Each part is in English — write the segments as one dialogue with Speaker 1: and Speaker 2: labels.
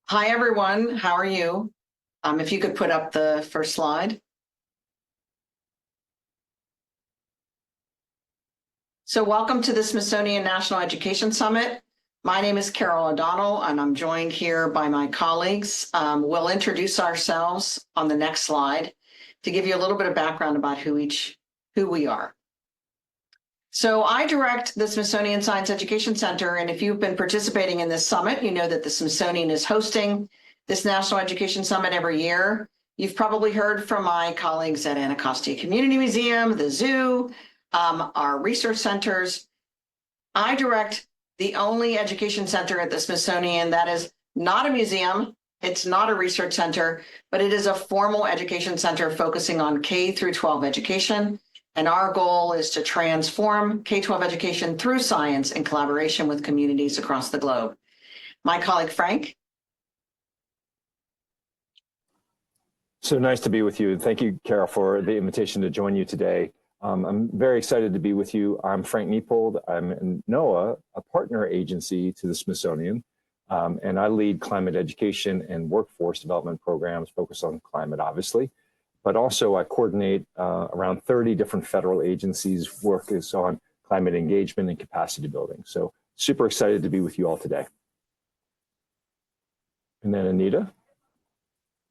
Speaker 1: Hi, everyone. How are you? If you could put up the first slide. So welcome to the Smithsonian National Education Summit. My name is Carol O'Donnell, and I'm joined here by my colleagues. We'll introduce ourselves on the next slide to give you a little bit of background about who we are. So I direct the Smithsonian Science Education Center, and if you've been participating in this summit, you know that the Smithsonian is hosting this National Education Summit every year. You've probably heard from my colleagues at Anacostia Community Museum, the zoo, our research centers. I direct the only education center at the Smithsonian that is not a museum, it's not a research center, but it is a formal education center focusing on K through 12 education. And our goal is to transform K-12 education through science in collaboration with communities across the globe. My colleague, Frank.
Speaker 2: So nice to be with you. Thank you, Carol, for the invitation to join you today. I'm very excited to be with you. I'm Frank Niepold. I'm in NOAA, a partner agency to the Smithsonian, and I lead climate education and workforce development programs focused on climate, obviously. But also I coordinate around 30 different federal agencies' work is on climate engagement and capacity building. So super excited to be with you all today. And then Anita.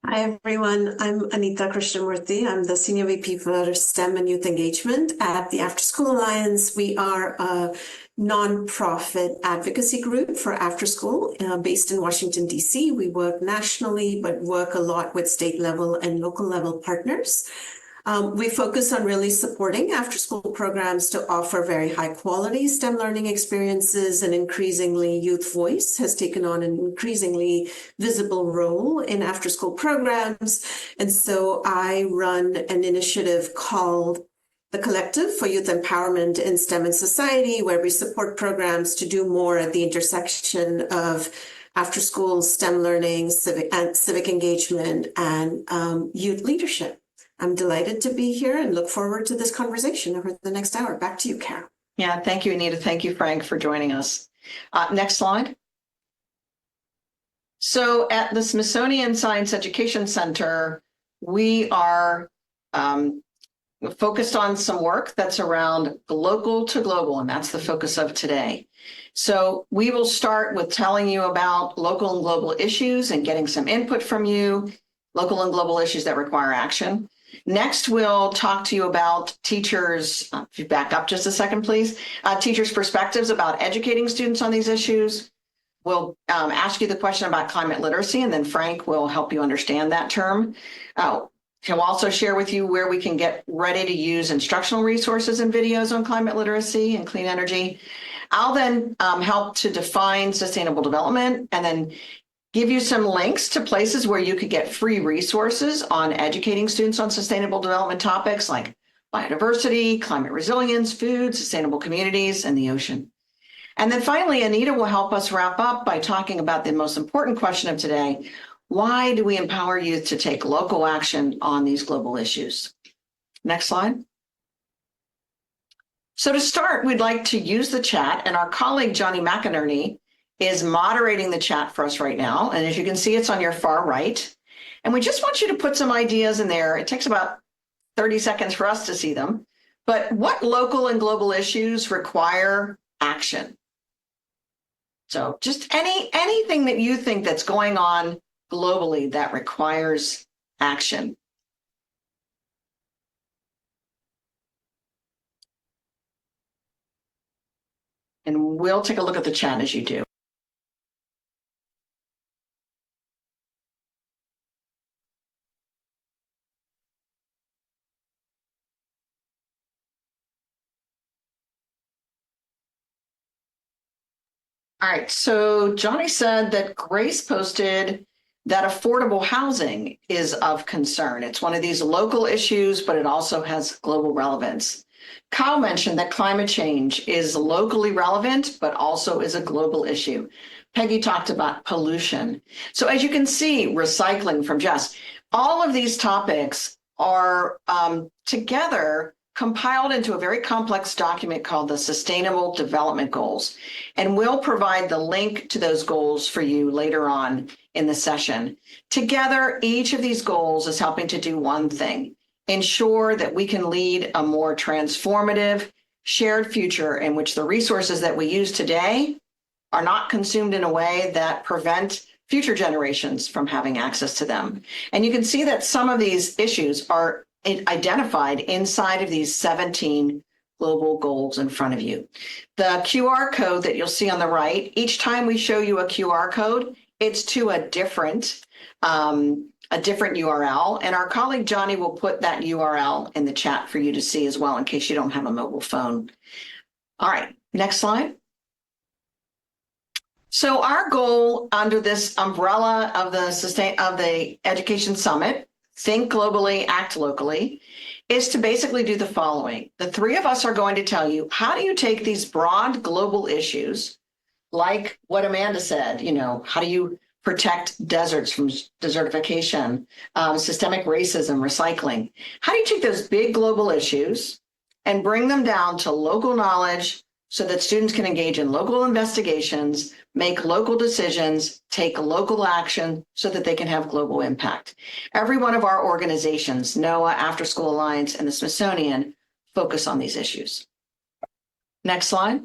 Speaker 3: Hi, everyone. I'm Anita Krishnamurthy. I'm the Senior VP for STEM and Youth Engagement at the After School Alliance. We are a nonprofit advocacy group for after school based in Washington, D.C. We work nationally, but work a lot with state level and local level partners. We focus on really supporting after-school programs to offer very high-quality STEM learning experiences, and increasingly youth voice has taken on an increasingly visible role in after-school programs. And so I run an initiative called the Collective for Youth Empowerment in STEM and Society, where we support programs to do more at the intersection of after-school STEM learning, civic engagement, and youth leadership. I'm delighted to be here and look forward to this conversation over the next hour. Back to you, Carol.
Speaker 1: Yeah, thank you, Anita. Thank you, Frank, for joining us. Next slide. So at the Smithsonian Science Education Center, we are focused on some work that's around local to global, and that's the focus of today. So we will start with telling you about local and global issues and getting some input from you, local and global issues that require action. Next, we'll talk to you about teachers, if you back up just a second, please, teachers' perspectives about educating students on these issues. We'll ask you the question about climate literacy, and then Frank will help you understand that term. He'll also share with you where we can get ready to use instructional resources and videos on climate literacy and clean energy. I'll then help to define sustainable development and then give you some links to places where you could get free resources on educating students on sustainable development topics like biodiversity, climate resilience, food, sustainable communities, and the ocean. And then finally, Anita will help us wrap up by talking about the most important question of today: why do we empower youth to take local action on these global issues? Next slide. So to start, we'd like to use the chat, and our colleague Johnny McInerney is moderating the chat for us right now. And as you can see, it's on your far right. And we just want you to put some ideas in there. It takes about 30 seconds for us to see them. But what local and global issues require action? So just anything that you think that's going on globally that requires action. And we'll take a look at the chat as you do. All right, so Johnny said that Grace posted that affordable housing is of concern. It's one of these local issues, but it also has global relevance. Kyle mentioned that climate change is locally relevant, but also is a global issue. Peggy talked about pollution. So as you can see, recycling from Jess, all of these topics are together compiled into a very complex document called the Sustainable Development Goals. And we'll provide the link to those goals for you later on in the session. Together, each of these goals is helping to do one thing: ensure that we can lead a more transformative, shared future in which the resources that we use today are not consumed in a way that prevent future generations from having access to them. And you can see that some of these issues are identified inside of these 17 global goals in front of you. The QR code that you'll see on the right, each time we show you a QR code, it's to a different URL. And our colleague Johnny will put that URL in the chat for you to see as well, in case you don't have a mobile phone. All right, next slide. So our goal under this umbrella of the Education Summit, Think Globally, Act Locally, is to basically do the following. The three of us are going to tell you, how do you take these broad global issues, like what Amanda said, how do you protect deserts from desertification, systemic racism, recycling? How do you take those big global issues and bring them down to local knowledge so that students can engage in local investigations, make local decisions, take local action so that they can have global impact? Every one of our organizations, NOAA, After School Alliance, and the Smithsonian, focus on these issues. Next slide.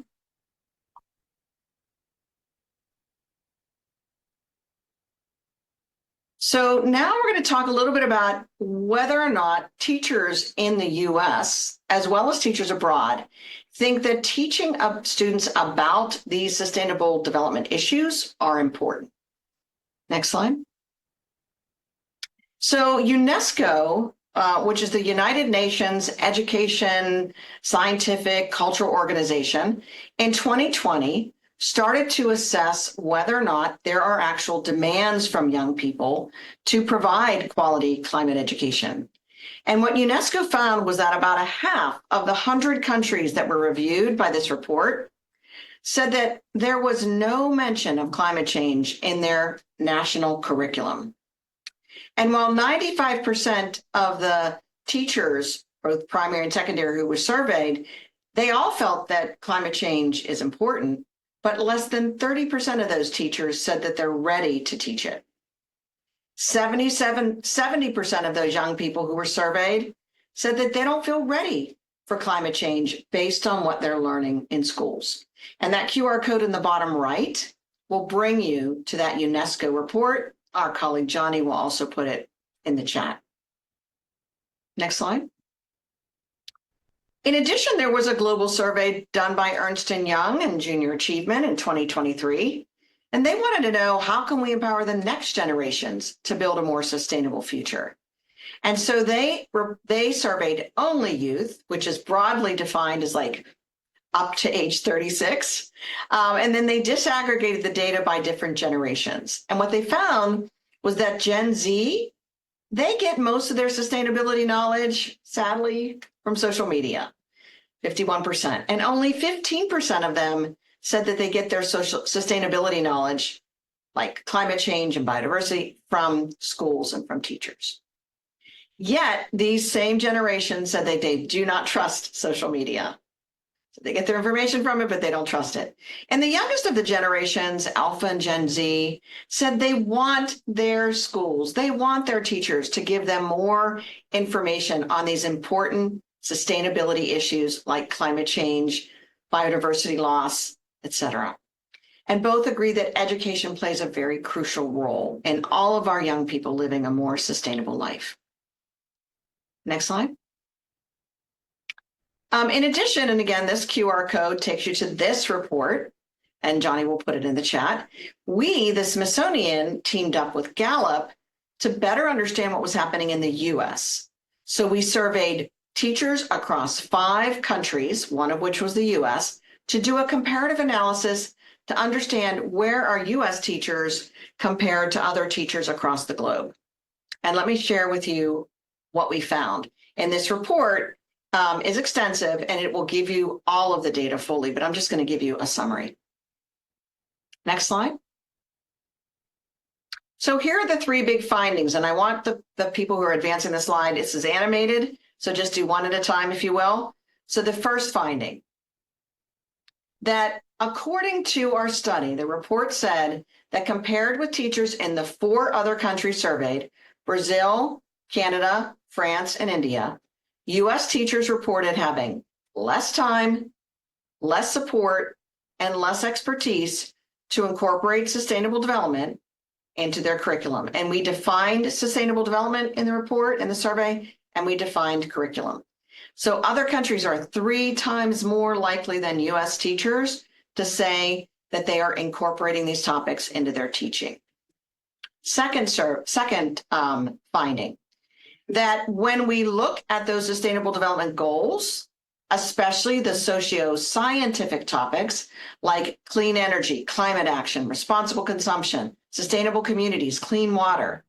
Speaker 1: So now we're going to talk a little bit about whether or not teachers in the US, as well as teachers abroad, think that teaching students about these sustainable development issues are important. Next slide. So UNESCO, which is the United Nations Education, Scientific, Cultural Organization, in 2020 started to assess whether or not there are actual demands from young people to provide quality climate education. And what UNESCO found was that about a half of the 100 countries that were reviewed by this report said that there was no mention of climate change in their national curriculum. And while 95% of the teachers, both primary and secondary, who were surveyed, they all felt that climate change is important, but less than 30% of those teachers said that they're ready to teach it. 70% of those young people who were surveyed said that they don't feel ready for climate change based on what they're learning in schools. And that QR code in the bottom right will bring you to that UNESCO report. Our colleague Johnny will also put it in the chat. Next slide. In addition, there was a global survey done by Ernst & Young and Junior Achievement in 2023. And they wanted to know, how can we empower the next generations to build a more sustainable future? And so they surveyed only youth, which is broadly defined as like up to age 36. And then they disaggregated the data by different generations. And what they found was that Gen Z, they get most of their sustainability knowledge, sadly, from social media, 51%. And only 15% of them said that they get their social sustainability knowledge, like climate change and biodiversity, from schools and from teachers. Yet these same generations said that they do not trust social media. So they get their information from it, but they don't trust it. And the youngest of the generations, Alpha and Gen Z, said they want their schools, they want their teachers to give them more information on these important sustainability issues like climate change, biodiversity loss, etc. And both agree that education plays a very crucial role in all of our young people living a more sustainable life. Next slide. In addition, and again, this QR code takes you to this report, and Johnny will put it in the chat. We, the Smithsonian, teamed up with Gallup to better understand what was happening in the US. So we surveyed teachers across 5 countries, one of which was the US, to do a comparative analysis to understand where are US teachers compared to other teachers across the globe. And let me share with you what we found. And this report is extensive, and it will give you all of the data fully, but I'm just going to give you a summary. Next slide. So here are the 3 big findings, and I want the people who are advancing the slide, this is animated, So just do one at a time, if you will. So the first finding, that according to our study, the report said that compared with teachers in the 4 other countries surveyed, Brazil, Canada, France, and India, US teachers reported having less time, less support, and less expertise to incorporate sustainable development into their curriculum. And we defined sustainable development in the report, in the survey, and we defined curriculum. So other countries are 3 times more likely than US teachers to say that they are incorporating these topics into their teaching. Second finding, that when we look at those sustainable development goals, especially the socio-scientific topics like clean energy, climate action, responsible consumption, sustainable communities, clean water,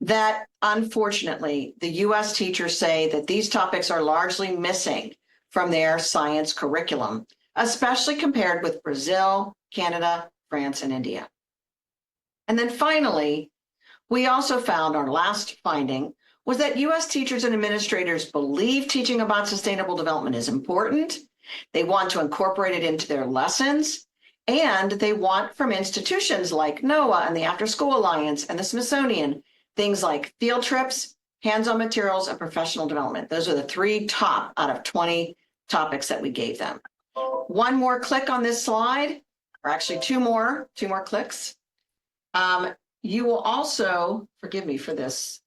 Speaker 1: that unfortunately the US teachers say that these topics are largely missing from their science curriculum, especially compared with Brazil, Canada, France, and India. And then finally, we also found, our last finding was that US teachers and administrators believe teaching about sustainable development is important. They want to incorporate it into their lessons, and they want from institutions like NOAA and the After School Alliance and the Smithsonian things like field trips, hands-on materials, and professional development. Those are the 3 top out of 20 topics that we gave them. One more click on this slide, or actually two more clicks. You will also, forgive me for this,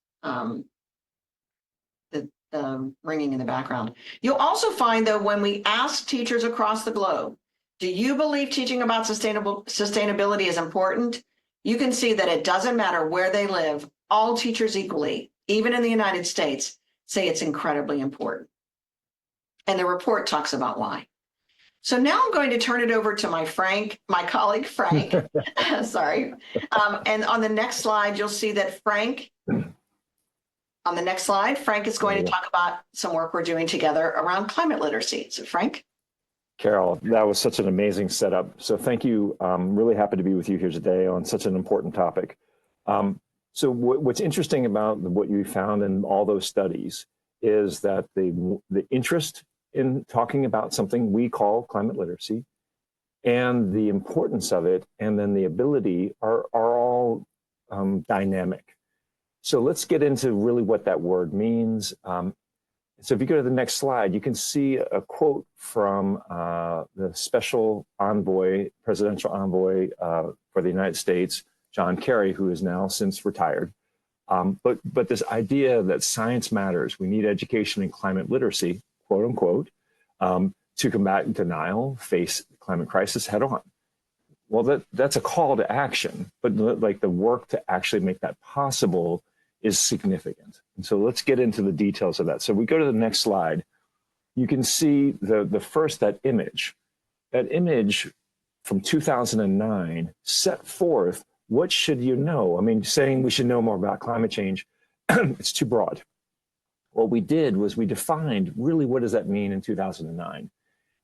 Speaker 1: the ringing in the background. You'll also find, though, when we ask teachers across the globe, do you believe teaching about sustainability is important? You can see that it doesn't matter where they live. All teachers equally, even in the United States, say it's incredibly important. And the report talks about why. So now I'm going to turn it over to my colleague, Frank. Sorry. And on the next slide, you'll see that Frank is going to talk about some work we're doing together around climate literacy. So Frank?
Speaker 2: Carol, that was such an amazing setup. So thank you. I'm really happy to be with you here today on such an important topic. So what's interesting about what you found in all those studies is that the interest in talking about something we call climate literacy and the importance of it, and then the ability are all dynamic. So let's get into really what that word means. So if you go to the next slide, you can see a quote from the special envoy, presidential envoy for the United States, John Kerry, who is now since retired. But this idea that science matters, we need education in climate literacy, quote unquote, to combat denial, face the climate crisis head on. Well, that's a call to action, but like the work to actually make that possible is significant. And so let's get into the details of that. So we go to the next slide. You can see the first, that image from 2009 set forth what should you know. I mean, saying we should know more about climate change, it's too broad. What we did was we defined really what does that mean in 2009.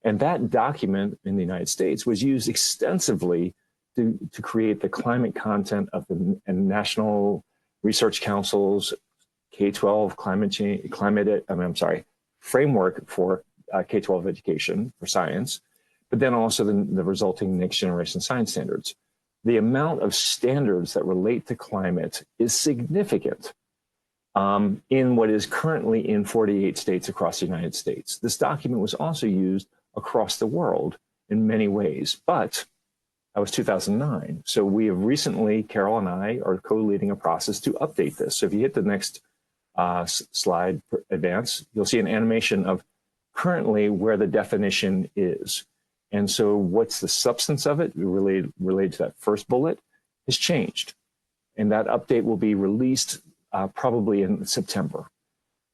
Speaker 2: And that document in the United States was used extensively to create the climate content of the National Research Council's K-12 framework for K-12 education for science, but then also the resulting next generation science standards. The amount of standards that relate to climate is significant in what is currently in 48 states across the United States. This document was also used across the world in many ways, but that was 2009. So we have recently, Carol and I are co-leading a process to update this. So if you hit the next slide, advance, you'll see an animation of currently where the definition is. And so what's the substance of it related to that first bullet has changed. And that update will be released probably in September.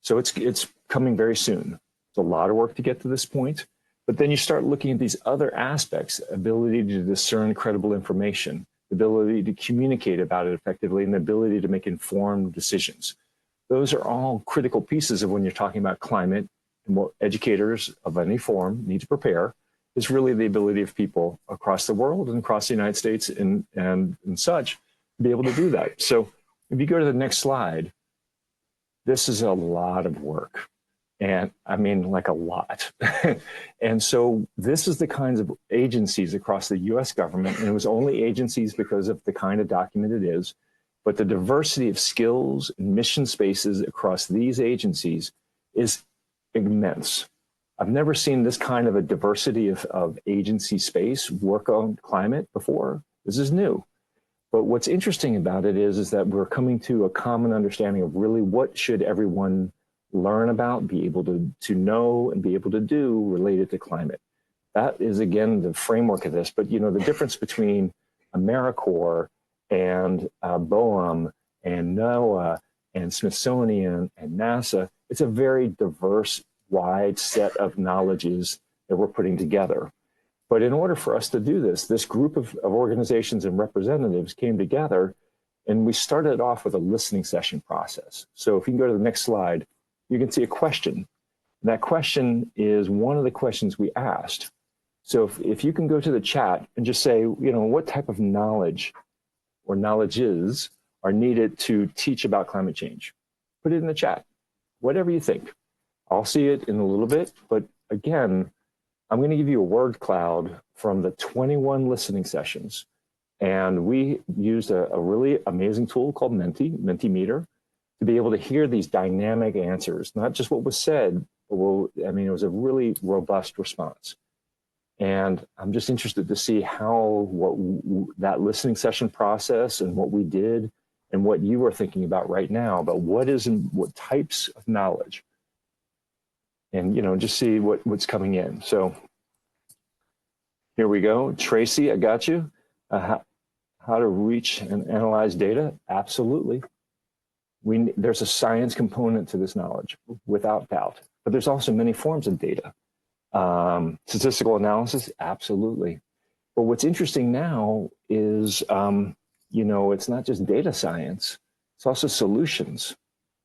Speaker 2: So it's coming very soon. It's a lot of work to get to this point. But then you start looking at these other aspects, ability to discern credible information, the ability to communicate about it effectively, and the ability to make informed decisions. Those are all critical pieces of when you're talking about climate, and what educators of any form need to prepare is really the ability of people across the world and across the United States and such to be able to do that. So if you go to the next slide, this is a lot of work. And I mean, like a lot. And so this is the kinds of agencies across the US government, and it was only agencies because of the kind of document it is, but the diversity of skills and mission spaces across these agencies is immense. I've never seen this kind of a diversity of agency space work on climate before. This is new. But what's interesting about it is that we're coming to a common understanding of really what should everyone learn about, be able to know, and be able to do related to climate. That is, again, the framework of this. But, you know, the difference between AmeriCorps and BOEM and NOAA and Smithsonian and NASA, it's a very diverse, wide set of knowledges that we're putting together. But in order for us to do this group of organizations and representatives came together, and we started off with a listening session process. So if you can go to the next slide, you can see a question. That question is one of the questions we asked. So if you can go to the chat and just say, you know, what type of knowledge or knowledges are needed to teach about climate change? Put it in the chat, whatever you think. I'll see it in a little bit, but again, I'm going to give you a word cloud from the 21 listening sessions. And we used a really amazing tool called Mentimeter, to be able to hear these dynamic answers, not just what was said, but I mean, it was a really robust response. And I'm just interested to see how that listening session process and what we did and what you are thinking about right now, about what types of knowledge, and, you know, just see what's coming in. So here we go. Tracy, I got you. How to reach and analyze data? Absolutely. There's a science component to this knowledge, without doubt. But there's also many forms of data. Statistical analysis, absolutely. But what's interesting now is, you know, it's not just data science, it's also solutions,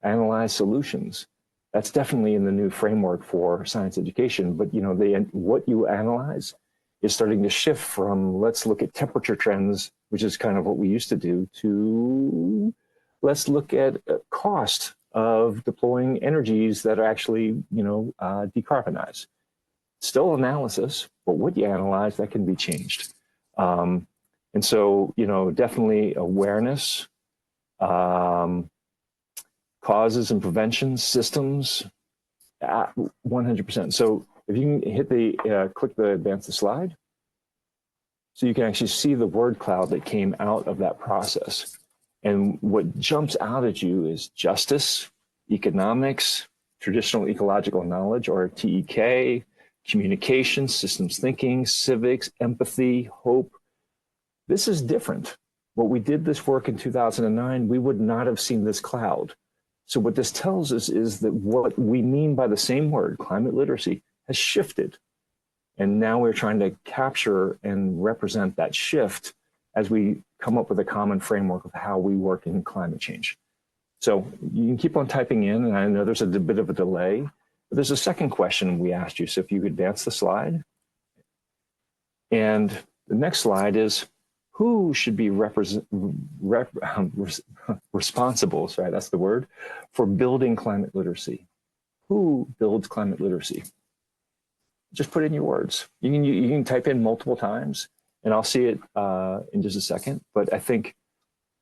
Speaker 2: analyze solutions. That's definitely in the new framework for science education. But, you know, what you analyze is starting to shift from, let's look at temperature trends, which is kind of what we used to do, to let's look at cost of deploying energies that are actually, you know, decarbonized. Still analysis, but what you analyze, that can be changed. And so, you know, definitely awareness, causes and prevention systems, 100%. So if you can hit click the advance the slide, so you can actually see the word cloud that came out of that process. And what jumps out at you is justice, economics, traditional ecological knowledge, or TEK, communication, systems thinking, civics, empathy, hope. This is different. When we did this work in 2009, we would not have seen this cloud. So what this tells us is that what we mean by the same word, climate literacy, has shifted. And now we're trying to capture and represent that shift as we come up with a common framework of how we work in climate change. So you can keep on typing in, and I know there's a bit of a delay, but there's a second question we asked you. So if you could advance the slide. And the next slide is, who should be responsible, sorry, that's the word, for building climate literacy? Who builds climate literacy? Just put in your words. You can type in multiple times, and I'll see it in just a second. But I think,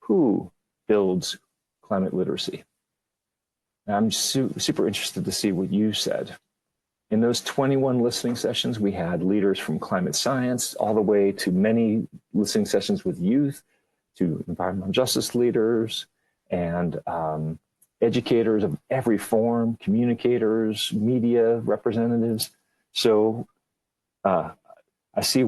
Speaker 2: who builds climate literacy? And I'm super interested to see what you said. In those 21 listening sessions, we had leaders from climate science all the way to many listening sessions with youth, to environmental justice leaders, and educators of every form, communicators, media representatives. So I see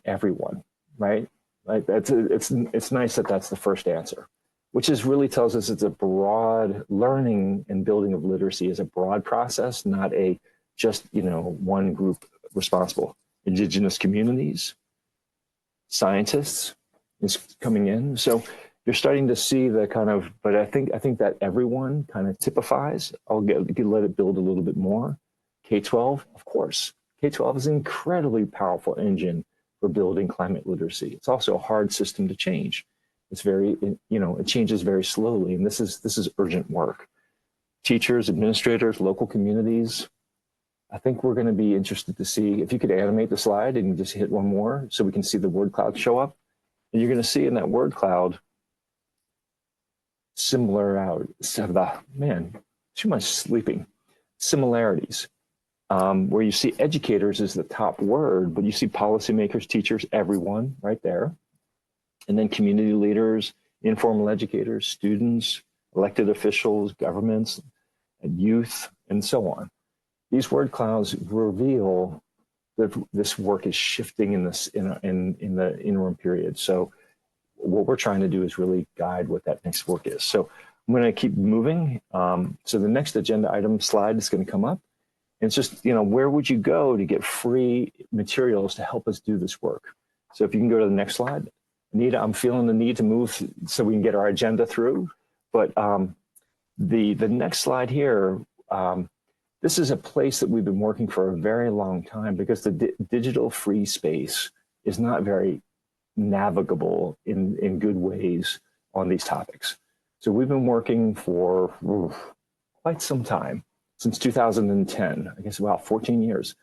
Speaker 2: everyone, right? Like it's nice that that's the first answer, which really tells us it's a broad learning and building of literacy is a broad process, not a just, you know, one group responsible. Indigenous communities, scientists is coming in. So you're starting to see the kind of, but I think that everyone kind of typifies. I'll let it build a little bit more. K-12, of course. K-12 is an incredibly powerful engine for building climate literacy. It's also a hard system to change. It's very, you know, it changes very slowly, and this is urgent work. teachers, administrators, local communities. I think we're going to be interested to see if you could animate the slide and just hit one more so we can see the word cloud show up. And you're going to see in that word cloud similarities, where you see educators is the top word, but you see policymakers, teachers, everyone right there. And then community leaders, informal educators, students, elected officials, governments, and youth, and so on. These word clouds reveal that this work is shifting in the interim period. So what we're trying to do is really guide what that next work is. So I'm going to keep moving. So the next agenda item slide is going to come up. And it's just, where would you go to get free materials to help us do this work? So if you can go to the next slide. Anita, I'm feeling the need to move so we can get our agenda through. But the next slide here, this is a place that we've been working for a very long time because the digital free space is not very navigable in good ways on these topics. So we've been working for quite some time, since 2010, I guess about 14 years,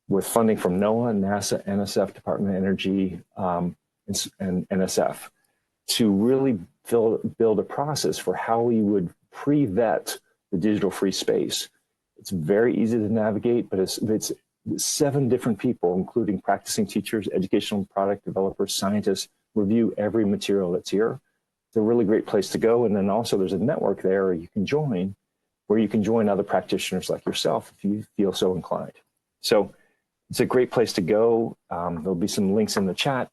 Speaker 2: with funding from NOAA, NASA, NSF, Department of Energy, and NSF, to really build a process for how we would pre-vet the digital free space. It's very easy to navigate, but it's 7 different people, including practicing teachers, educational product developers, scientists, review every material that's here. It's a really great place to go. And then also there's a network there you can join, where you can join other practitioners like yourself if you feel so inclined. So it's a great place to go. There'll be some links in the chat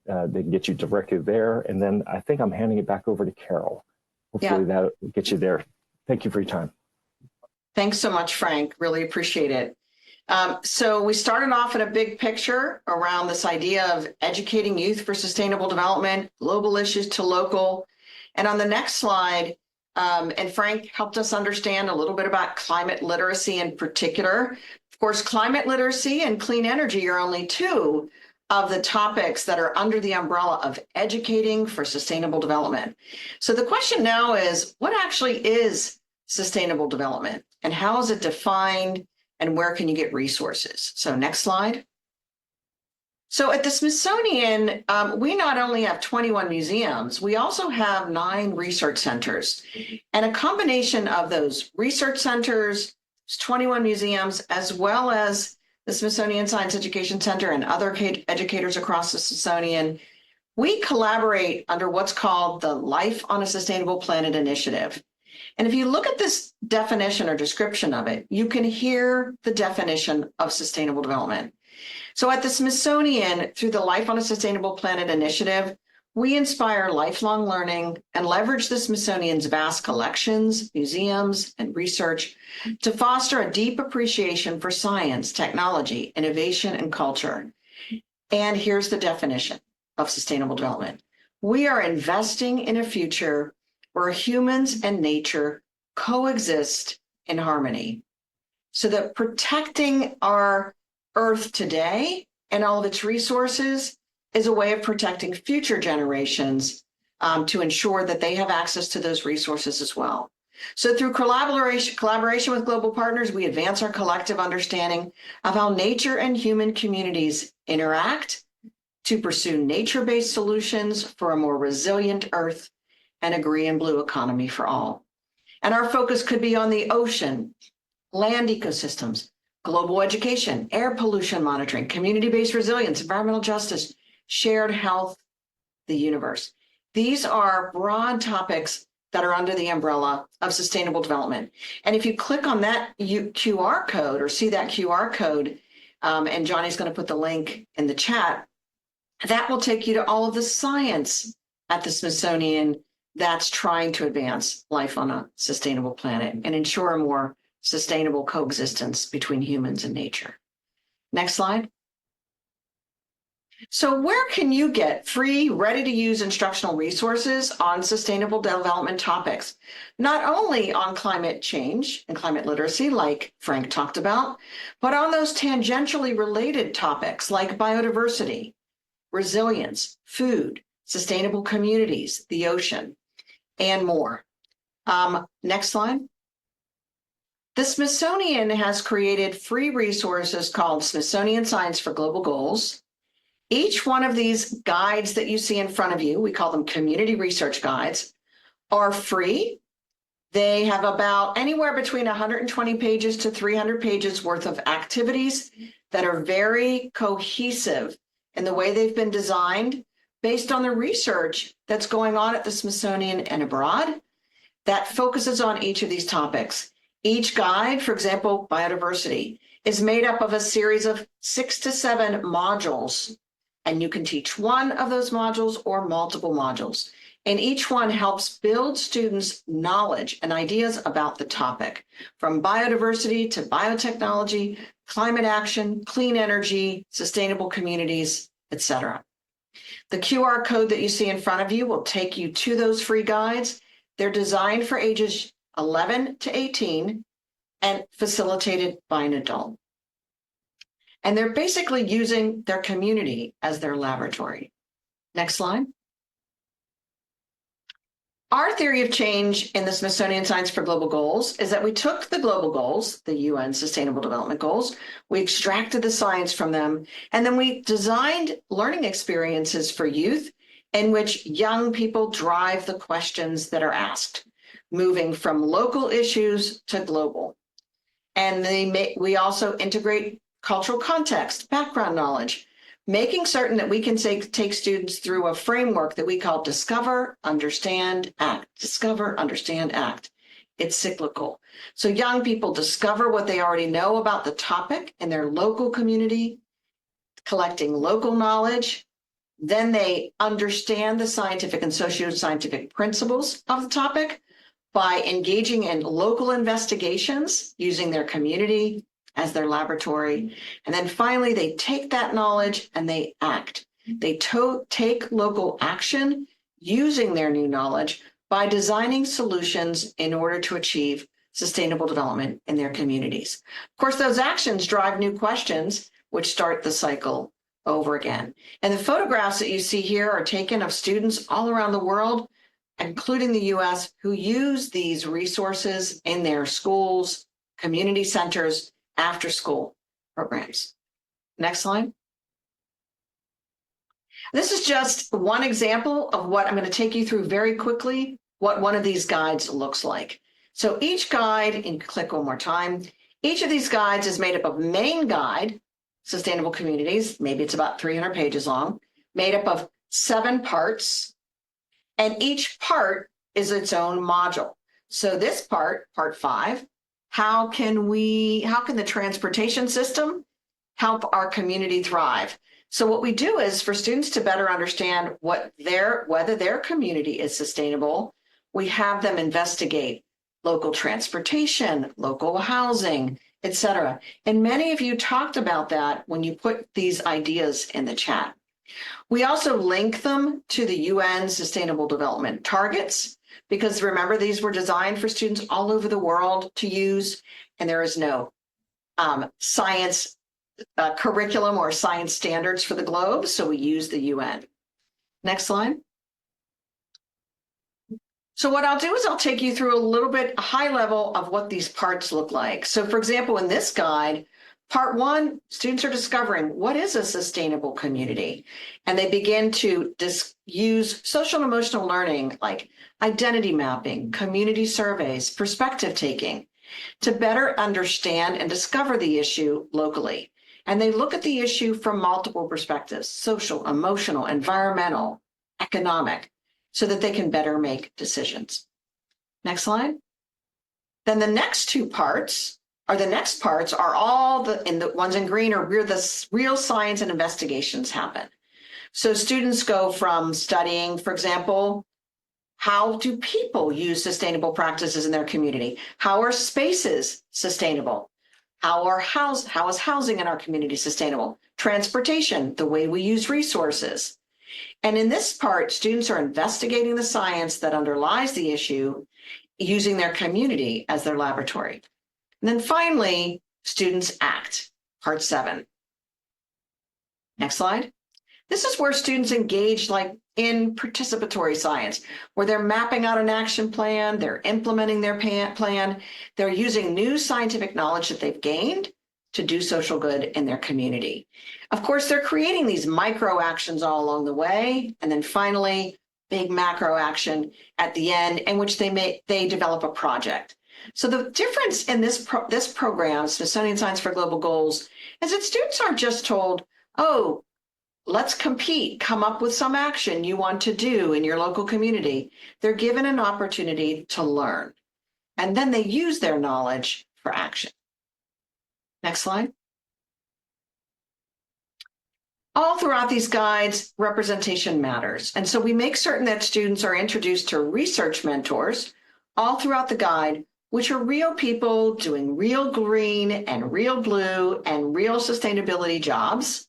Speaker 2: that can get you directly there. And then I think I'm handing it back over to Carol. Hopefully that will get you there. Thank you for your time.
Speaker 1: Thanks so much, Frank. Really appreciate it. So we started off at a big picture around this idea of educating youth for sustainable development, global issues to local. And on the next slide, and Frank helped us understand a little bit about climate literacy in particular. Of course, climate literacy and clean energy are only 2 of the topics that are under the umbrella of educating for sustainable development. So the question now is, what actually is sustainable development and how is it defined and where can you get resources? So next slide. So at the Smithsonian, we not only have 21 museums, we also have 9 research centers. And a combination of those research centers, 21 museums, as well as the Smithsonian Science Education Center and other educators across the Smithsonian, we collaborate under what's called the Life on a Sustainable Planet Initiative. And if you look at this definition or description of it, you can hear the definition of sustainable development. So at the Smithsonian, through the Life on a Sustainable Planet Initiative, we inspire lifelong learning and leverage the Smithsonian's vast collections, museums, and research to foster a deep appreciation for science, technology, innovation, and culture. And here's the definition of sustainable development. We are investing in a future where humans and nature coexist in harmony, so that protecting our Earth today and all of its resources is a way of protecting future generations to ensure that they have access to those resources as well. So through collaboration with global partners, we advance our collective understanding of how nature and human communities interact to pursue nature-based solutions for a more resilient Earth and a green and blue economy for all. And our focus could be on the ocean, land ecosystems, global education, air pollution monitoring, community-based resilience, environmental justice, shared health, the universe. These are broad topics that are under the umbrella of sustainable development. And if you click on that QR code or see that QR code, and Johnny's going to put the link in the chat, that will take you to all of the science at the Smithsonian that's trying to advance life on a sustainable planet and ensure a more sustainable coexistence between humans and nature. Next slide. So where can you get free, ready-to-use instructional resources on sustainable development topics? Not only on climate change and climate literacy, like Frank talked about, but on those tangentially related topics like biodiversity, resilience, food, sustainable communities, the ocean, and more. Next slide. The Smithsonian has created free resources called Smithsonian Science for Global Goals. Each one of these guides that you see in front of you, we call them community research guides, are free. They have about anywhere between 120 pages to 300 pages worth of activities that are very cohesive in the way they've been designed based on the research that's going on at the Smithsonian and abroad that focuses on each of these topics. Each guide, for example, biodiversity, is made up of a series of 6 to 7 modules, and you can teach one of those modules or multiple modules. And each one helps build students' knowledge and ideas about the topic, from biodiversity to biotechnology, climate action, clean energy, sustainable communities, etc. The QR code that you see in front of you will take you to those free guides. They're designed for ages 11 to 18 and facilitated by an adult. And they're basically using their community as their laboratory. Next slide. Our theory of change in the Smithsonian Science for Global Goals is that we took the global goals, the UN Sustainable Development Goals, we extracted the science from them, and then we designed learning experiences for youth in which young people drive the questions that are asked, moving from local issues to global. And we also integrate cultural context, background knowledge, making certain that we can take students through a framework that we call Discover, Understand, Act. Discover, Understand, Act. It's cyclical. So young people discover what they already know about the topic in their local community, collecting local knowledge. Then they understand the scientific and socio-scientific principles of the topic by engaging in local investigations using their community as their laboratory. And then finally, they take that knowledge and they act. They take local action using their new knowledge by designing solutions in order to achieve sustainable development in their communities. Of course, those actions drive new questions, which start the cycle over again. And the photographs that you see here are taken of students all around the world, including the US, who use these resources in their schools, community centers, after school programs. Next slide. This is just one example of what I'm going to take you through very quickly, what one of these guides looks like. So each guide, and click one more time, each of these guides is made up of main guide, Sustainable Communities, maybe it's about 300 pages long, made up of 7 parts, and each part is its own module. So this part 5, how can the transportation system help our community thrive? So what we do is for students to better understand whether their community is sustainable, we have them investigate local transportation, local housing, etc. And many of you talked about that when you put these ideas in the chat. We also link them to the UN Sustainable Development Targets, because remember, these were designed for students all over the world to use, and there is no science curriculum or science standards for the globe, so we use the UN. Next slide. So what I'll do is I'll take you through a little bit, a high level of what these parts look like. So for example, in this guide, part 1, students are discovering what is a sustainable community, and they begin to use social and emotional learning like identity mapping, community surveys, perspective taking to better understand and discover the issue locally. And they look at the issue from multiple perspectives: social, emotional, environmental, economic, so that they can better make decisions. Next slide. Then the next parts are all the ones in green are where the real science and investigations happen. So students go from studying, for example, how do people use sustainable practices in their community? How are spaces sustainable? How is housing in our community sustainable? Transportation, the way we use resources. And in this part, students are investigating the science that underlies the issue using their community as their laboratory. And then finally, students act, part 7. Next slide. This is where students engage like in participatory science, where they're mapping out an action plan, they're implementing their plan, they're using new scientific knowledge that they've gained to do social good in their community. Of course, they're creating these micro actions all along the way, and then finally, big macro action at the end in which they develop a project. So the difference in this program, Smithsonian Science for Global Goals, is that students aren't just told, oh, let's compete, come up with some action you want to do in your local community. They're given an opportunity to learn, and then they use their knowledge for action. Next slide. All throughout these guides, representation matters. And so we make certain that students are introduced to research mentors all throughout the guide, which are real people doing real green and real blue and real sustainability jobs.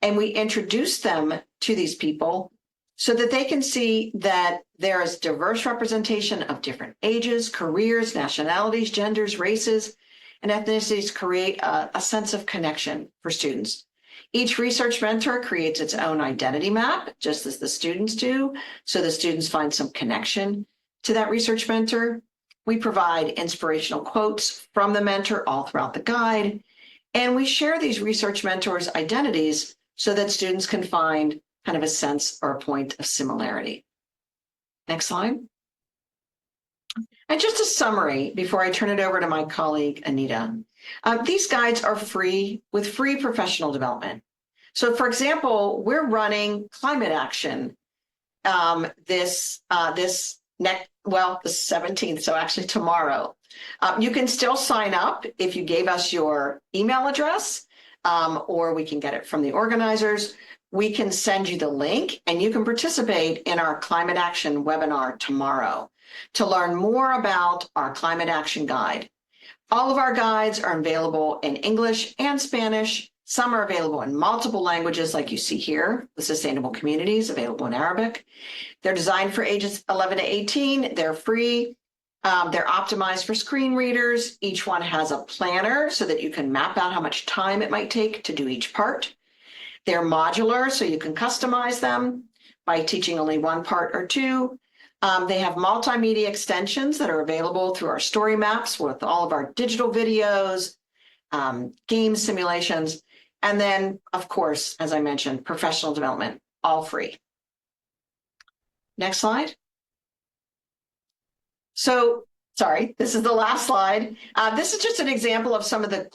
Speaker 1: And we introduce them to these people so that they can see that there is diverse representation of different ages, careers, nationalities, genders, races, and ethnicities create a sense of connection for students. Each research mentor creates its own identity map, just as the students do, so the students find some connection to that research mentor. We provide inspirational quotes from the mentor all throughout the guide, and we share these research mentors' identities so that students can find kind of a sense or a point of similarity. Next slide. And just a summary before I turn it over to my colleague, Anita. These guides are free with free professional development. So for example, we're running climate action the 17th, so actually tomorrow. You can still sign up if you gave us your email address, or we can get it from the organizers. We can send you the link and you can participate in our climate action webinar tomorrow to learn more about our climate action guide. All of our guides are available in English and Spanish. Some are available in multiple languages, like you see here, the Sustainable Communities, available in Arabic. They're designed for ages 11 to 18. They're free. They're optimized for screen readers. Each one has a planner so that you can map out how much time it might take to do each part. They're modular, so you can customize them by teaching only one part or two. They have multimedia extensions that are available through our story maps with all of our digital videos, game simulations, and then, of course, as I mentioned, professional development, all free. Next slide. So, sorry, this is the last slide. This is just an example of some of the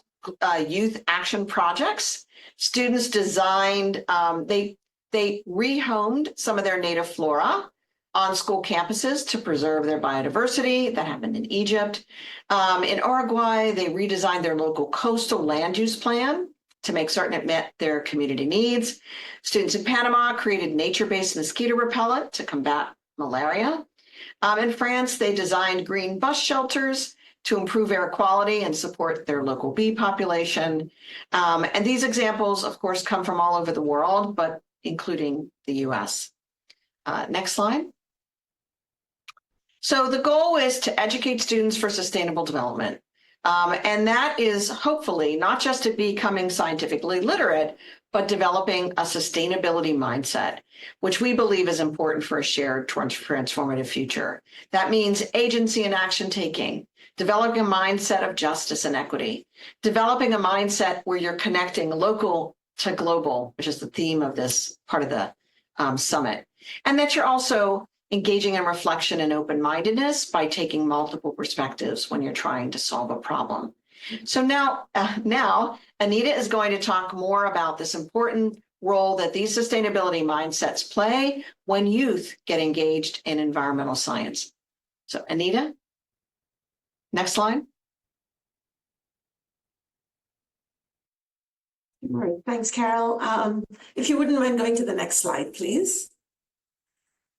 Speaker 1: youth action projects. Students designed, they rehomed some of their native flora on school campuses to preserve their biodiversity. That happened in Egypt. In Uruguay, they redesigned their local coastal land use plan to make certain it met their community needs. Students in Panama created nature-based mosquito repellent to combat malaria. In France, they designed green bus shelters to improve air quality and support their local bee population. And these examples, of course, come from all over the world, but including the US. Next slide. So the goal is to educate students for sustainable development. And that is hopefully not just to becoming scientifically literate, but developing a sustainability mindset, which we believe is important for a shared transformative future. That means agency and action taking, developing a mindset of justice and equity, developing a mindset where you're connecting local to global, which is the theme of this part of the summit, and that you're also engaging in reflection and open-mindedness by taking multiple perspectives when you're trying to solve a problem. So now Anita is going to talk more about this important role that these sustainability mindsets play when youth get engaged in environmental science. So Anita, next slide.
Speaker 3: All right, thanks, Carol. If you wouldn't mind going to the next slide, please.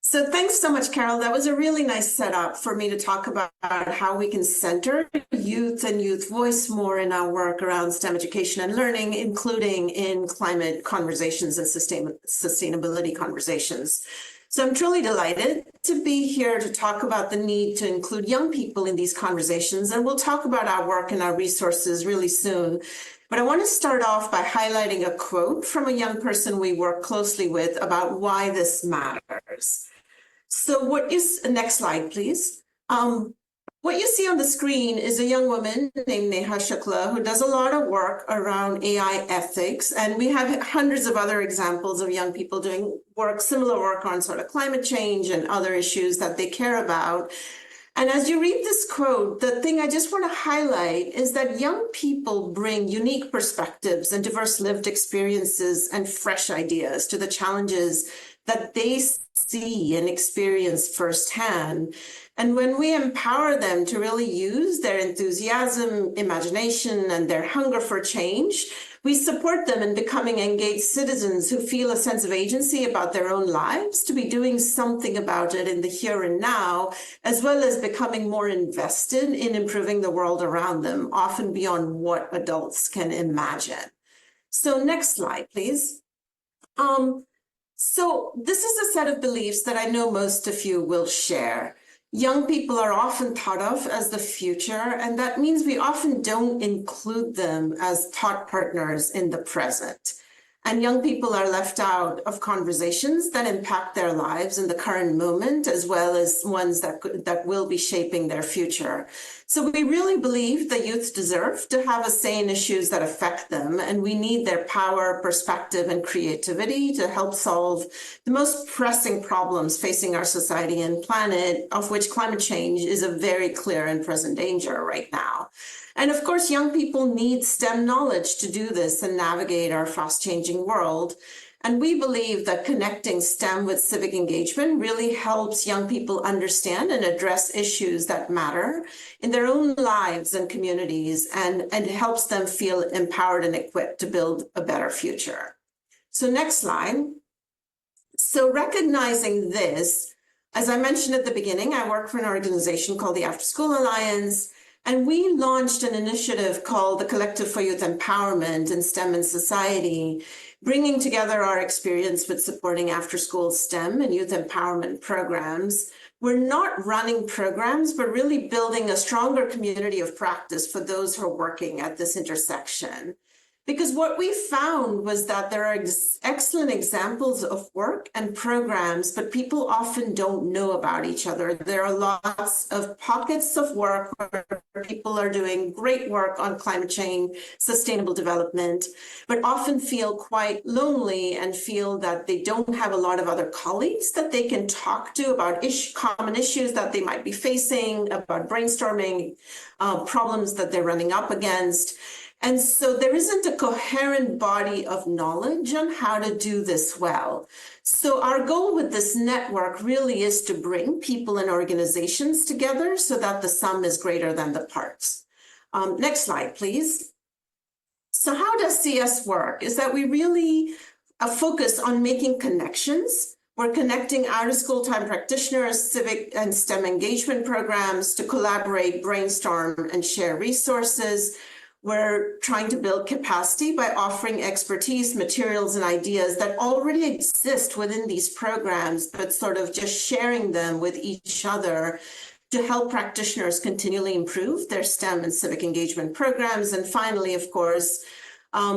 Speaker 3: So thanks so much, Carol. That was a really nice setup for me to talk about how we can center youth and youth voice more in our work around STEM education and learning, including in climate conversations and sustainability conversations. So I'm truly delighted to be here to talk about the need to include young people in these conversations. And we'll talk about our work and our resources really soon. But I want to start off by highlighting a quote from a young person we work closely with about why this matters. So next slide, please. What you see on the screen is a young woman named Neha Shukla who does a lot of work around AI ethics. And we have hundreds of other examples of young people doing similar work on sort of climate change and other issues that they care about. And as you read this quote, the thing I just want to highlight is that young people bring unique perspectives and diverse lived experiences and fresh ideas to the challenges that they see and experience firsthand. And when we empower them to really use their enthusiasm, imagination, and their hunger for change, we support them in becoming engaged citizens who feel a sense of agency about their own lives, to be doing something about it in the here and now, as well as becoming more invested in improving the world around them, often beyond what adults can imagine. So next slide, please. So this is a set of beliefs that I know most of you will share. Young people are often thought of as the future, and that means we often don't include them as thought partners in the present. And young people are left out of conversations that impact their lives in the current moment, as well as ones that will be shaping their future. So we really believe the youth deserve to have a say in issues that affect them, and we need their power, perspective, and creativity to help solve the most pressing problems facing our society and planet, of which climate change is a very clear and present danger right now. And of course, young people need STEM knowledge to do this and navigate our fast-changing world. And we believe that connecting STEM with civic engagement really helps young people understand and address issues that matter in their own lives and communities, and helps them feel empowered and equipped to build a better future. So next slide. So recognizing this, as I mentioned at the beginning, I work for an organization called the After School Alliance. And we launched an initiative called the Collective for Youth Empowerment in STEM and Society, bringing together our experience with supporting after-school STEM and youth empowerment programs. We're not running programs, but really building a stronger community of practice for those who are working at this intersection. Because what we found was that there are excellent examples of work and programs, but people often don't know about each other. There are lots of pockets of work where people are doing great work on climate change, sustainable development, but often feel quite lonely and feel that they don't have a lot of other colleagues that they can talk to about common issues that they might be facing, about brainstorming, problems that they're running up against. And so there isn't a coherent body of knowledge on how to do this well. So our goal with this network really is to bring people and organizations together so that the sum is greater than the parts. Next slide, please. So how does CS work? Is that we really focus on making connections. We're connecting out-of-school time practitioners, civic and STEM engagement programs to collaborate, brainstorm, and share resources. We're trying to build capacity by offering expertise, materials, and ideas that already exist within these programs, but sort of just sharing them with each other to help practitioners continually improve their STEM and civic engagement programs. And finally, of course,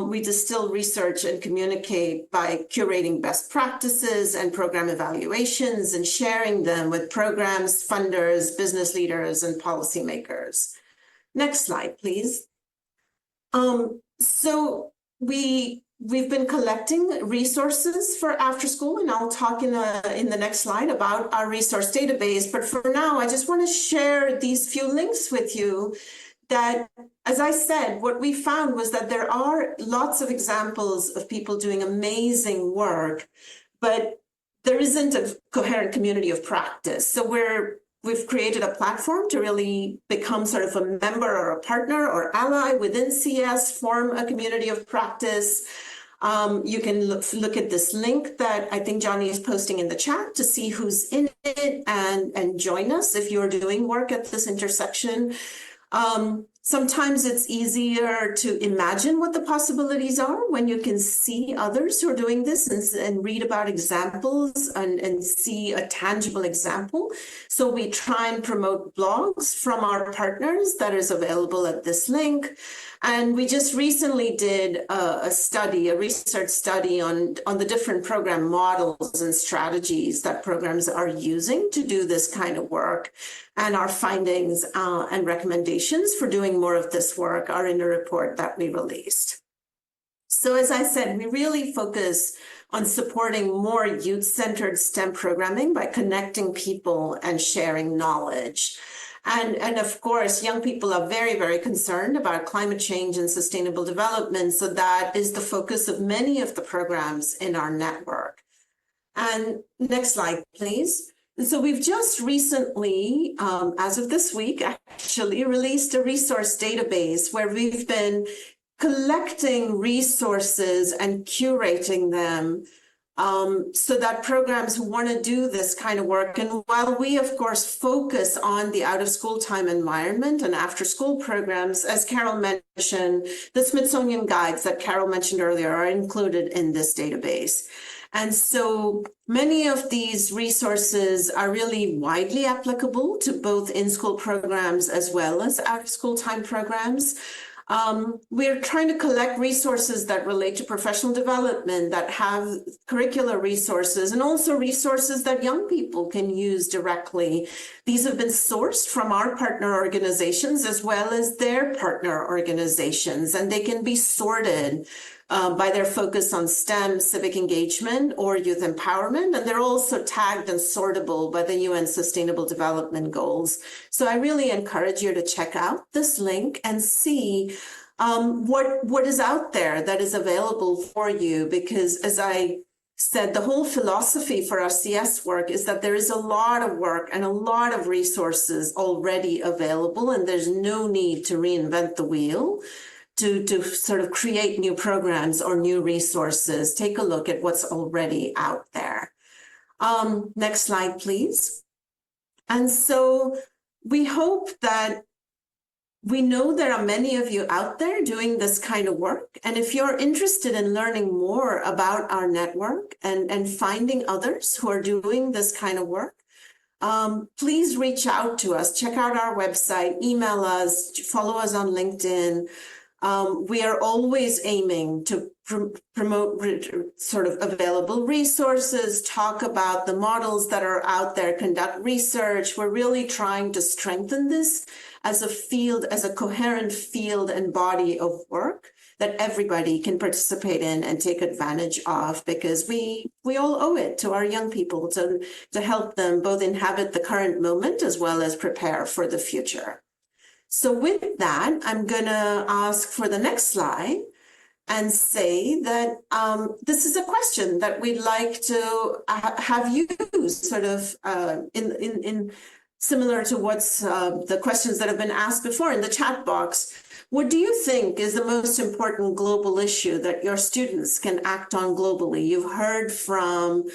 Speaker 3: we distill research and communicate by curating best practices and program evaluations and sharing them with programs, funders, business leaders, and policymakers. Next slide, please. So we've been collecting resources for after school, and I'll talk in the next slide about our resource database. But for now, I just want to share these few links with you that, as I said, what we found was that there are lots of examples of people doing amazing work, but there isn't a coherent community of practice. So we've created a platform to really become sort of a member or a partner or ally within CS, form a community of practice. You can look at this link that I think Johnny is posting in the chat to see who's in it and join us if you're doing work at this intersection. Sometimes it's easier to imagine what the possibilities are when you can see others who are doing this and read about examples and see a tangible example. So we try and promote blogs from our partners that is available at this link. And we just recently did a research study on the different program models and strategies that programs are using to do this kind of work. And our findings and recommendations for doing more of this work are in a report that we released. So as I said, we really focus on supporting more youth-centered STEM programming by connecting people and sharing knowledge. And of course, young people are very, very concerned about climate change and sustainable development. So that is the focus of many of the programs in our network. And next slide, please. And so we've just recently, as of this week, actually released a resource database where we've been collecting resources and curating them so that programs who want to do this kind of work, and while we of course focus on the out of school time environment and after school programs, as Carol mentioned, the Smithsonian guides that Carol mentioned earlier are included in this database. And so many of these resources are really widely applicable to both in-school programs as well as out-of-school time programs. We're trying to collect resources that relate to professional development, that have curricular resources, and also resources that young people can use directly. These have been sourced from our partner organizations as well as their partner organizations, and they can be sorted by their focus on STEM, civic engagement, or youth empowerment. And they're also tagged and sortable by the UN Sustainable Development Goals. So I really encourage you to check out this link and see what is out there that is available for you. Because as I said, the whole philosophy for our CS work is that there is a lot of work and a lot of resources already available, and there's no need to reinvent the wheel to sort of create new programs or new resources. Take a look at what's already out there. Next slide, please. And so we hope that we know there are many of you out there doing this kind of work. And if you're interested in learning more about our network and finding others who are doing this kind of work, please reach out to us. Check out our website, email us, follow us on LinkedIn. We are always aiming to promote sort of available resources, talk about the models that are out there, conduct research. We're really trying to strengthen this as a field, as a coherent field and body of work that everybody can participate in and take advantage of, because we all owe it to our young people to help them both inhabit the current moment as well as prepare for the future. So with that, I'm going to ask for the next slide and say that this is a question that we'd like to have you sort of in similar to what's the questions that have been asked before in the chat box. What do you think is the most important global issue that your students can act on globally? You've heard from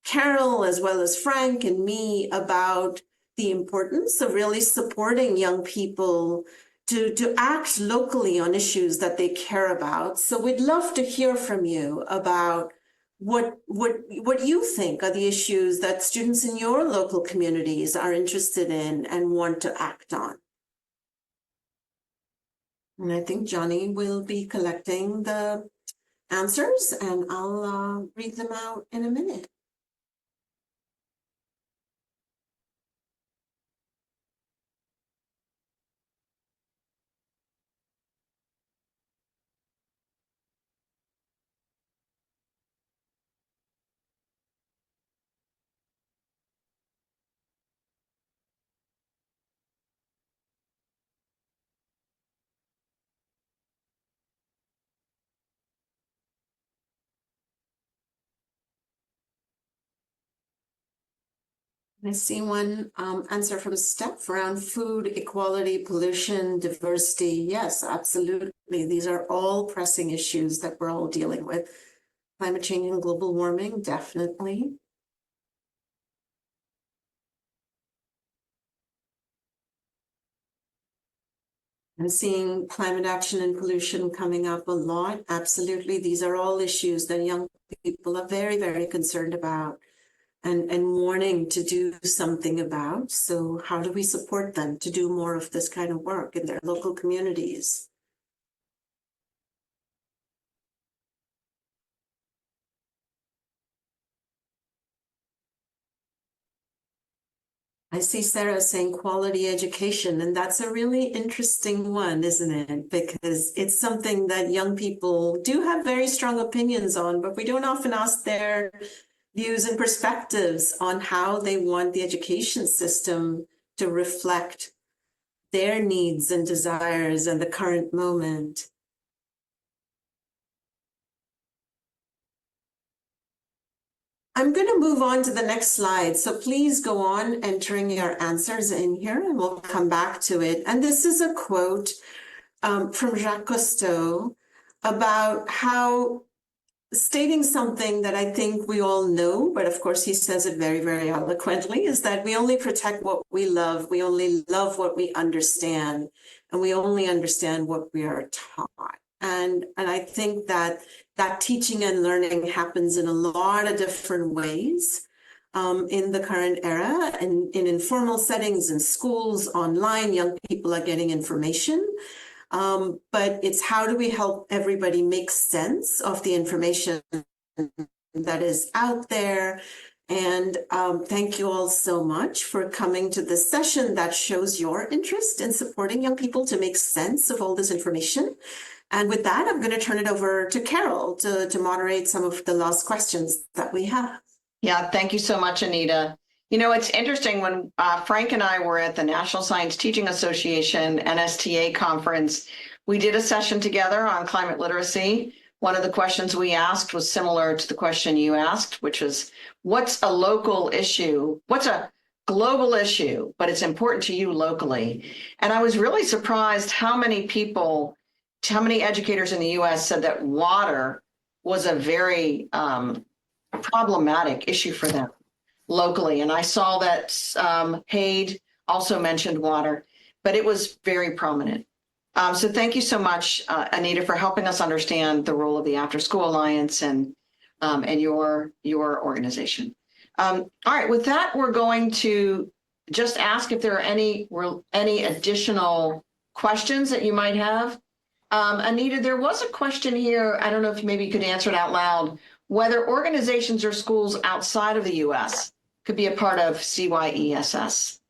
Speaker 3: Carol as well as Frank and me about the importance of really supporting young people to act locally on issues that they care about. So we'd love to hear from you about what you think are the issues that students in your local communities are interested in and want to act on. And I think Johnny will be collecting the answers, and I'll read them out in a minute. I see one answer from Steph around food, equality, pollution, diversity. Yes, absolutely. These are all pressing issues that we're all dealing with. Climate change and global warming, definitely. I'm seeing climate action and pollution coming up a lot. Absolutely. These are all issues that young people are very, very concerned about and wanting to do something about. So how do we support them to do more of this kind of work in their local communities? I see Sarah saying quality education, and that's a really interesting one, isn't it? Because it's something that young people do have very strong opinions on, but we don't often ask their views and perspectives on how they want the education system to reflect their needs and desires and the current moment. I'm going to move on to the next slide. So please go on entering your answers in here and we'll come back to it. And this is a quote from Jacques Cousteau about how stating something that I think we all know, but of course he says it very, very eloquently, is that we only protect what we love. We only love what we understand, and we only understand what we are taught. And I think that teaching and learning happens in a lot of different ways in the current era, and in informal settings, in schools, online, young people are getting information. But it's how do we help everybody make sense of the information that is out there. And thank you all so much for coming to this session that shows your interest in supporting young people to make sense of all this information. And with that, I'm going to turn it over to Carol to moderate some of the last questions that we have.
Speaker 1: Yeah, thank you so much, Anita. You know, it's interesting when Frank and I were at the National Science Teaching Association NSTA conference, we did a session together on climate literacy. One of the questions we asked was similar to the question you asked, which is, what's a local issue? What's a global issue, but it's important to you locally? And I was really surprised how many educators in the US said that water was a very problematic issue for them locally. And I saw that Haid also mentioned water, but it was very prominent. So thank you so much, Anita, for helping us understand the role of the After School Alliance and your organization. All right, with that, we're going to just ask if there are any additional questions that you might have. Anita, there was a question here. I don't know if maybe you could answer it out loud, whether organizations or schools outside of the US could be a part of CYESS.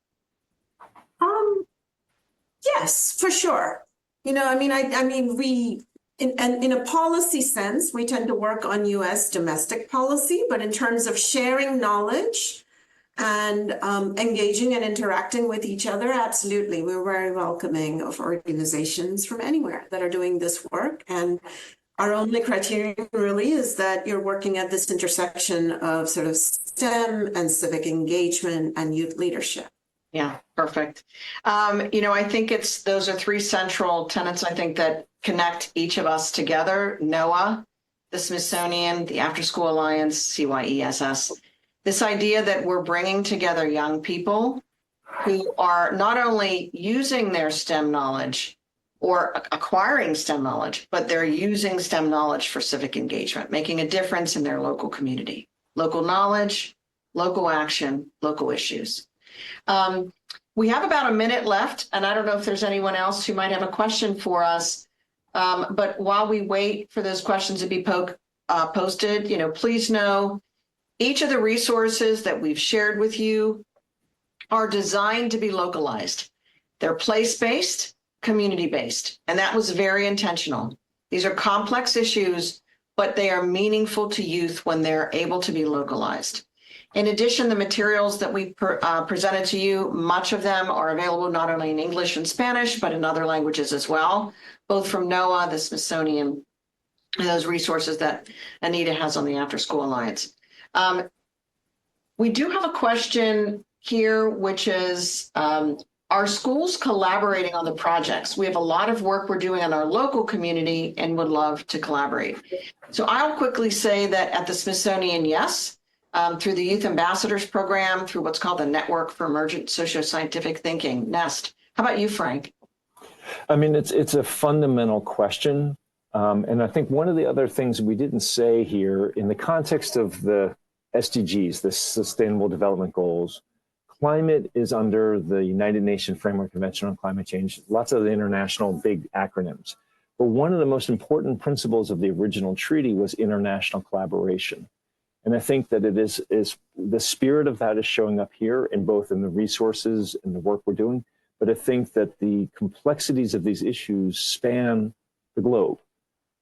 Speaker 3: Yes, for sure. You know, I mean, we, in a policy sense, we tend to work on US domestic policy, but in terms of sharing knowledge and engaging and interacting with each other, absolutely. We're very welcoming of organizations from anywhere that are doing this work. And our only criterion really is that you're working at this intersection of sort of STEM and civic engagement and youth leadership.
Speaker 1: Yeah, perfect. You know, I think those are three central tenets, I think, that connect each of us together: NOAA, the Smithsonian, the After School Alliance, CYESS. This idea that we're bringing together young people who are not only using their STEM knowledge or acquiring STEM knowledge, but they're using STEM knowledge for civic engagement, making a difference in their local community. Local knowledge, local action, local issues. We have about a minute left, and I don't know if there's anyone else who might have a question for us. But while we wait for those questions to be posted, you know, please know each of the resources that we've shared with you are designed to be localized. They're place-based, community-based, and that was very intentional. These are complex issues, but they are meaningful to youth when they're able to be localized. In addition, the materials that we presented to you, much of them are available not only in English and Spanish, but in other languages as well, both from NOAA, the Smithsonian, and those resources that Anita has on the After School Alliance. We do have a question here, which is, are schools collaborating on the projects? We have a lot of work we're doing in our local community and would love to collaborate. So I'll quickly say that at the Smithsonian, yes, through the Youth Ambassadors Program, through what's called the Network for Emergent Socioscientific Thinking, NEST. How about you, Frank?
Speaker 2: I mean, it's a fundamental question. And I think one of the other things we didn't say here in the context of the SDGs, the Sustainable Development Goals, climate is under the United Nations Framework Convention on Climate Change, lots of the international big acronyms. But one of the most important principles of the original treaty was international collaboration. And I think that it is the spirit of that is showing up here in both in the resources and the work we're doing. But I think that the complexities of these issues span the globe.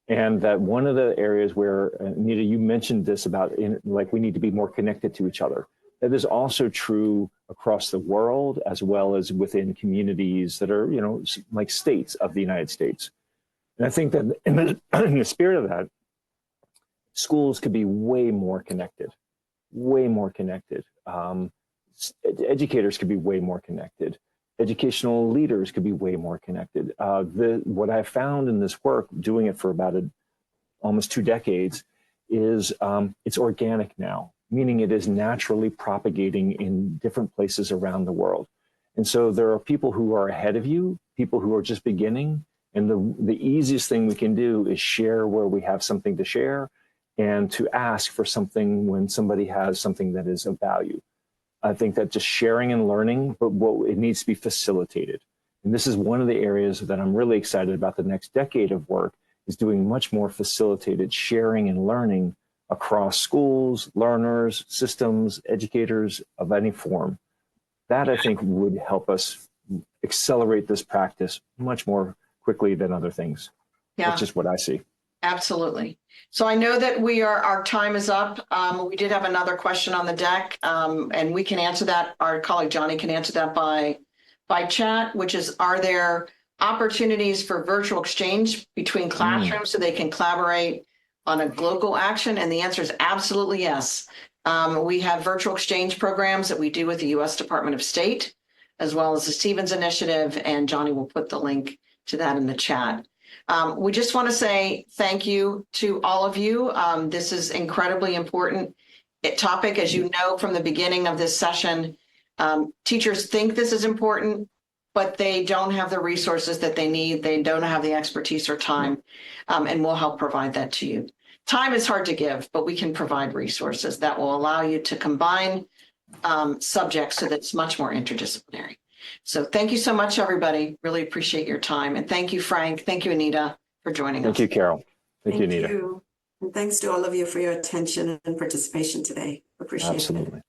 Speaker 2: And that one of the areas where, Anita, you mentioned this about like we need to be more connected to each other. That is also true across the world, as well as within communities that are, like states of the United States. And I think that in the spirit of that, schools could be way more connected, way more connected. Educators could be way more connected. Educational leaders could be way more connected. What I found in this work, doing it for about almost 2 decades, is it's organic now, meaning it is naturally propagating in different places around the world. And so there are people who are ahead of you, people who are just beginning, and the easiest thing we can do is share where we have something to share and to ask for something when somebody has something that is of value. I think that just sharing and learning, but it needs to be facilitated. And this is one of the areas that I'm really excited about the next decade of work, is doing much more facilitated sharing and learning across schools, learners, systems, educators of any form. That I think would help us accelerate this practice much more quickly than other things.
Speaker 1: Yeah.
Speaker 2: That's just what I see.
Speaker 1: Absolutely. So I know that our time is up. We did have another question on the deck, and we can answer that. Our colleague Johnny can answer that by chat, which is, are there opportunities for virtual exchange between classrooms so they can collaborate on a global action? And the answer is absolutely yes. We have virtual exchange programs that we do with the U.S. Department of State, as well as the Stevens Initiative, and Johnny will put the link to that in the chat. We just want to say thank you to all of you. This is incredibly important topic. As you know from the beginning of this session, teachers think this is important, but they don't have the resources that they need. They don't have the expertise or time, and we'll help provide that to you. Time is hard to give, but we can provide resources that will allow you to combine subjects so that it's much more interdisciplinary. So thank you so much, everybody. Really appreciate your time. And thank you, Frank. Thank you, Anita, for joining us.
Speaker 2: Thank you, Carol. Thank you, Anita.
Speaker 3: And thanks to all of you for your attention and participation today. Appreciate it.
Speaker 2: Absolutely.